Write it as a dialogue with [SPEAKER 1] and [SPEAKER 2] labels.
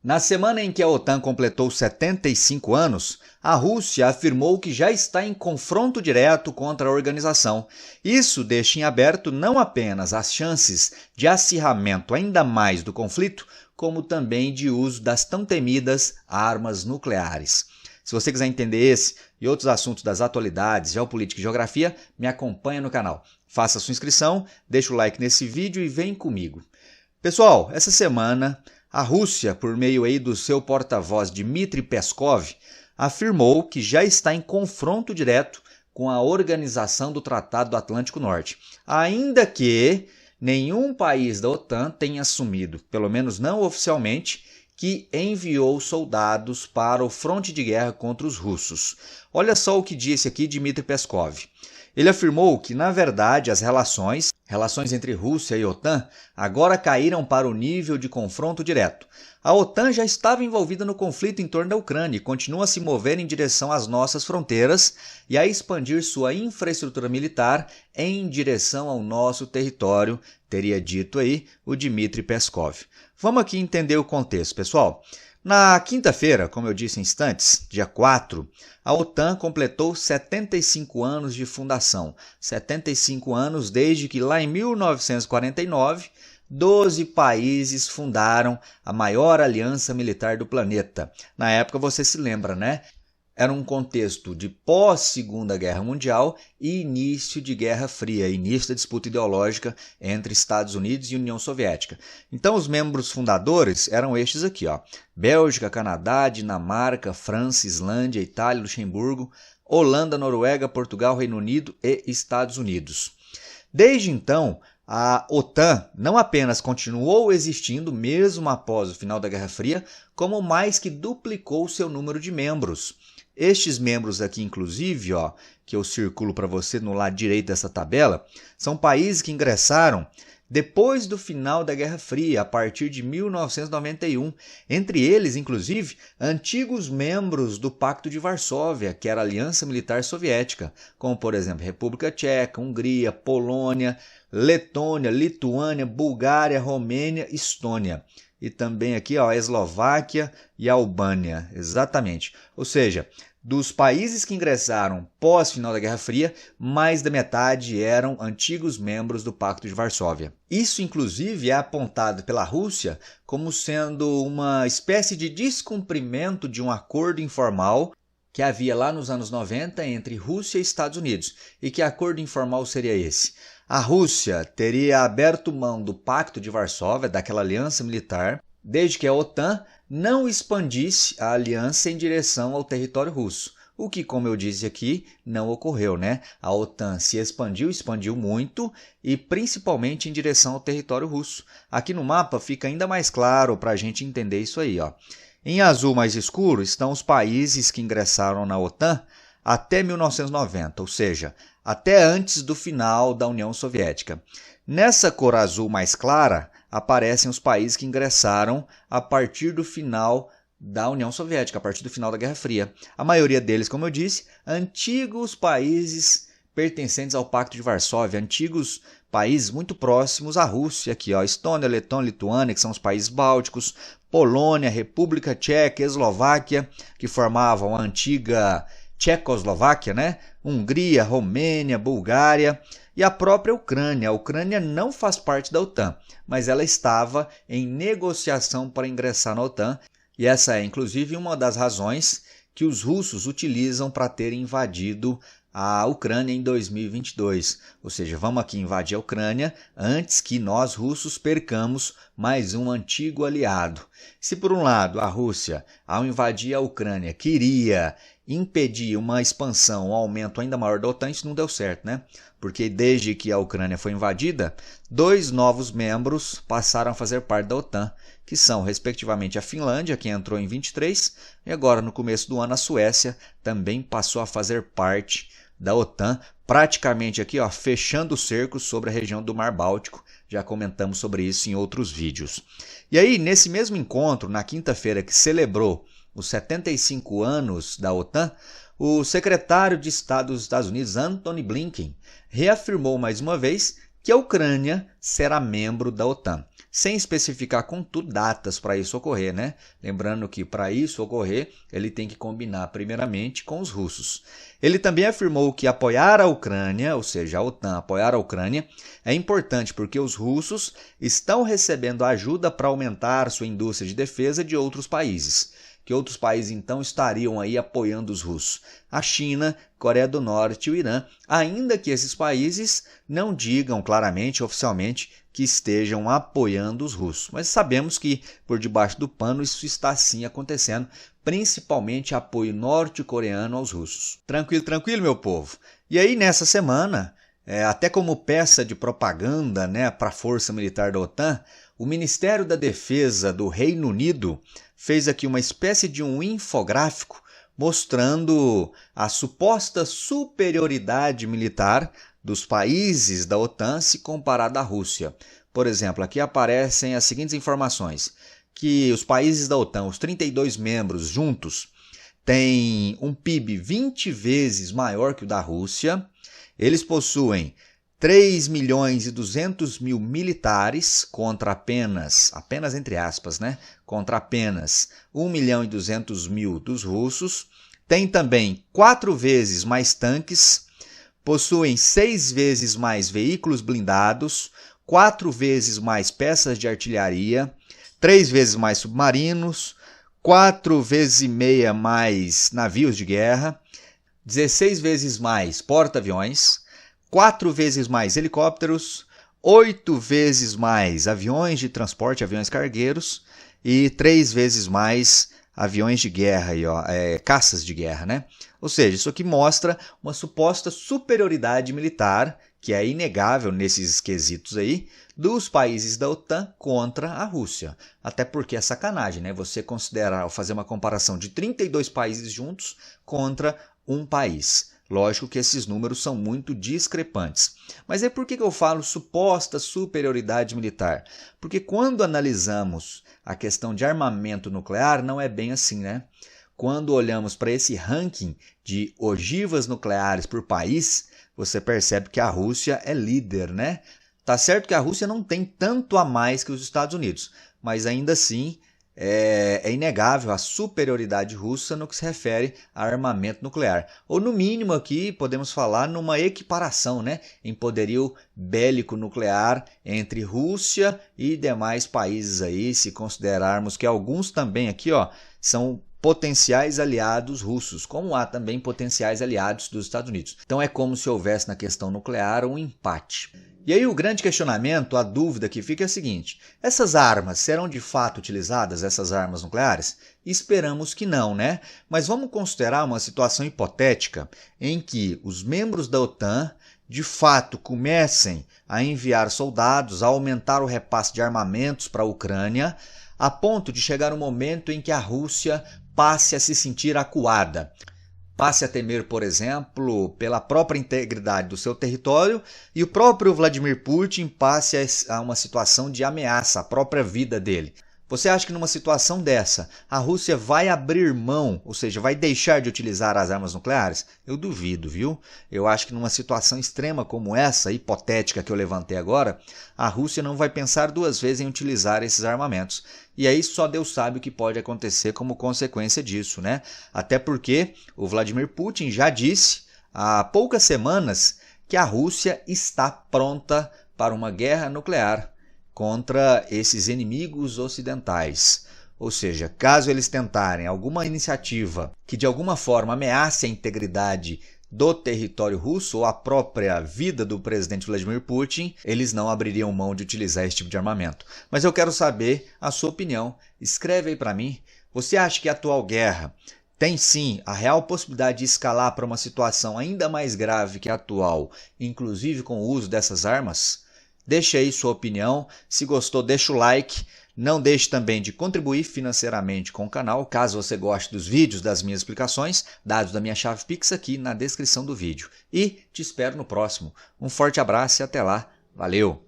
[SPEAKER 1] Na semana em que a OTAN completou 75 anos, a Rússia afirmou que já está em confronto direto contra a organização. Isso deixa em aberto não apenas as chances de acirramento ainda mais do conflito, como também de uso das tão temidas armas nucleares. Se você quiser entender esse e outros assuntos das atualidades, geopolítica e geografia, me acompanha no canal. Faça sua inscrição, deixa o like nesse vídeo e vem comigo. Pessoal, essa semana a Rússia, por meio aí do seu porta-voz Dmitry Peskov, afirmou que já está em confronto direto com a Organização do Tratado do Atlântico Norte, ainda que nenhum país da OTAN tenha assumido, pelo menos não oficialmente, que enviou soldados para o fronte de guerra contra os russos. Olha só o que disse aqui Dmitry Peskov. Ele afirmou que, na verdade, as relações entre Rússia e OTAN agora caíram para o nível de confronto direto. A OTAN já estava envolvida no conflito em torno da Ucrânia e continua a se mover em direção às nossas fronteiras e a expandir sua infraestrutura militar em direção ao nosso território, teria dito aí o Dmitry Peskov. Vamos aqui entender o contexto, pessoal. Na quinta-feira, como eu disse em instantes, dia 4, a OTAN completou 75 anos de fundação. 75 anos desde que lá em 1949, 12 países fundaram a maior aliança militar do planeta. Na época, você se lembra, né? Era um contexto de pós-Segunda Guerra Mundial e início de Guerra Fria, início da disputa ideológica entre Estados Unidos e União Soviética. Então, os membros fundadores eram estes aqui, ó: Bélgica, Canadá, Dinamarca, França, Islândia, Itália, Luxemburgo, Holanda, Noruega, Portugal, Reino Unido e Estados Unidos. Desde então, a OTAN não apenas continuou existindo mesmo após o final da Guerra Fria, como mais que duplicou seu número de membros. Estes membros aqui, inclusive, ó, que eu circulo para você no lado direito dessa tabela, são países que ingressaram depois do final da Guerra Fria, a partir de 1991. Entre eles, inclusive, antigos membros do Pacto de Varsóvia, que era a Aliança Militar Soviética, como, por exemplo, República Tcheca, Hungria, Polônia, Letônia, Lituânia, Bulgária, Romênia, Estônia. E também aqui, ó, a Eslováquia e a Albânia, exatamente. Ou seja, dos países que ingressaram pós-final da Guerra Fria, mais da metade eram antigos membros do Pacto de Varsóvia. Isso, inclusive, é apontado pela Rússia como sendo uma espécie de descumprimento de um acordo informal que havia lá nos anos 90 entre Rússia e Estados Unidos. E que acordo informal seria esse? A Rússia teria aberto mão do Pacto de Varsóvia, daquela aliança militar, desde que a OTAN não expandisse a aliança em direção ao território russo. O que, como eu disse aqui, não ocorreu, né? A OTAN se expandiu muito e principalmente em direção ao território russo. Aqui no mapa fica ainda mais claro para a gente entender isso aí, ó. Em azul mais escuro estão os países que ingressaram na OTAN até 1990, ou seja, até antes do final da União Soviética. Nessa cor azul mais clara, aparecem os países que ingressaram a partir do final da União Soviética, a partir do final da Guerra Fria. A maioria deles, como eu disse, antigos países pertencentes ao Pacto de Varsóvia, antigos países muito próximos à Rússia, aqui, ó, Estônia, Letônia, Lituânia, que são os países bálticos, Polônia, República Tcheca, Eslováquia, que formavam a antiga Tchecoslováquia, né? Hungria, Romênia, Bulgária e a própria Ucrânia. A Ucrânia não faz parte da OTAN, mas ela estava em negociação para ingressar na OTAN e essa é, inclusive, uma das razões que os russos utilizam para terem invadido a Ucrânia em 2022. Ou seja, vamos aqui invadir a Ucrânia antes que nós russos percamos mais um antigo aliado. Se por um lado a Rússia, ao invadir a Ucrânia, queria impedir uma expansão, um aumento ainda maior da OTAN, isso não deu certo, né? Porque desde que a Ucrânia foi invadida, 2 novos membros passaram a fazer parte da OTAN, que são, respectivamente, a Finlândia, que entrou em 23, e agora, no começo do ano, a Suécia também passou a fazer parte da OTAN, praticamente aqui, ó, fechando o cerco sobre a região do Mar Báltico. Já comentamos sobre isso em outros vídeos. E aí, nesse mesmo encontro, na quinta-feira, que celebrou os 75 anos da OTAN, o secretário de Estado dos Estados Unidos, Antony Blinken, reafirmou mais uma vez que a Ucrânia será membro da OTAN. sem especificar, contudo, datas para isso ocorrer, né? Lembrando que para isso ocorrer, ele tem que combinar primeiramente com os russos. Ele também afirmou que apoiar a Ucrânia, ou seja, a OTAN apoiar a Ucrânia, é importante porque os russos estão recebendo ajuda para aumentar sua indústria de defesa de outros países. Que outros países então estariam aí apoiando os russos? A China, Coreia do Norte e o Irã, ainda que esses países não digam claramente, oficialmente, que estejam apoiando os russos. Mas sabemos que por debaixo do pano isso está sim acontecendo, principalmente apoio norte-coreano aos russos. Tranquilo, tranquilo, meu povo? E aí nessa semana, até como peça de propaganda, né, para a força militar da OTAN, o Ministério da Defesa do Reino Unido fez aqui uma espécie de um infográfico mostrando a suposta superioridade militar dos países da OTAN se comparado à Rússia. Por exemplo, aqui aparecem as seguintes informações, que os países da OTAN, os 32 membros juntos, têm um PIB 20 vezes maior que o da Rússia, eles possuem 3.200.000 militares contra apenas entre aspas, né? Contra apenas 1.200.000 dos russos. Tem também 4 vezes mais tanques, possuem 6 vezes mais veículos blindados, 4 vezes mais peças de artilharia, 3 vezes mais submarinos, 4 vezes e meia mais navios de guerra, 16 vezes mais porta-aviões, 4 vezes mais helicópteros, 8 vezes mais aviões de transporte, aviões cargueiros e 3 vezes mais aviões de guerra, caças de guerra, né? Ou seja, isso aqui mostra uma suposta superioridade militar, que é inegável nesses quesitos aí, dos países da OTAN contra a Rússia. Até porque é sacanagem, né? Você considerar, fazer uma comparação de 32 países juntos contra um país. Lógico que esses números são muito discrepantes. Mas por que eu falo suposta superioridade militar? Porque quando analisamos a questão de armamento nuclear, não é bem assim, né? Quando olhamos para esse ranking de ogivas nucleares por país, você percebe que a Rússia é líder, né? Tá certo que a Rússia não tem tanto a mais que os Estados Unidos, mas ainda assim é inegável a superioridade russa no que se refere a armamento nuclear. Ou no mínimo aqui podemos falar numa equiparação, né, em poderio bélico nuclear entre Rússia e demais países aí, se considerarmos que alguns também aqui, são potenciais aliados russos, como há também potenciais aliados dos Estados Unidos. Então é como se houvesse na questão nuclear um empate. E aí o grande questionamento, a dúvida que fica é a seguinte: essas armas serão de fato utilizadas, essas armas nucleares? Esperamos que não, né? Mas vamos considerar uma situação hipotética em que os membros da OTAN de fato comecem a enviar soldados, a aumentar o repasse de armamentos para a Ucrânia, a ponto de chegar um momento em que a Rússia passe a se sentir acuada. Passe a temer, por exemplo, pela própria integridade do seu território e o próprio Vladimir Putin passe a uma situação de ameaça à própria vida dele. Você acha que numa situação dessa, a Rússia vai abrir mão, ou seja, vai deixar de utilizar as armas nucleares? Eu duvido, viu? Eu acho que numa situação extrema como essa, hipotética que eu levantei agora, a Rússia não vai pensar 2 vezes em utilizar esses armamentos. E aí só Deus sabe o que pode acontecer como consequência disso, né? Até porque o Vladimir Putin já disse há poucas semanas que a Rússia está pronta para uma guerra nuclear contra esses inimigos ocidentais. Ou seja, caso eles tentarem alguma iniciativa que de alguma forma ameace a integridade do território russo ou a própria vida do presidente Vladimir Putin, eles não abririam mão de utilizar esse tipo de armamento. Mas eu quero saber a sua opinião. Escreve aí para mim. Você acha que a atual guerra tem sim a real possibilidade de escalar para uma situação ainda mais grave que a atual, inclusive com o uso dessas armas? Deixe aí sua opinião. Se gostou, deixa o like. Não deixe também de contribuir financeiramente com o canal, caso você goste dos vídeos das minhas explicações, dados da minha chave Pix aqui na descrição do vídeo. E te espero no próximo. Um forte abraço e até lá. Valeu!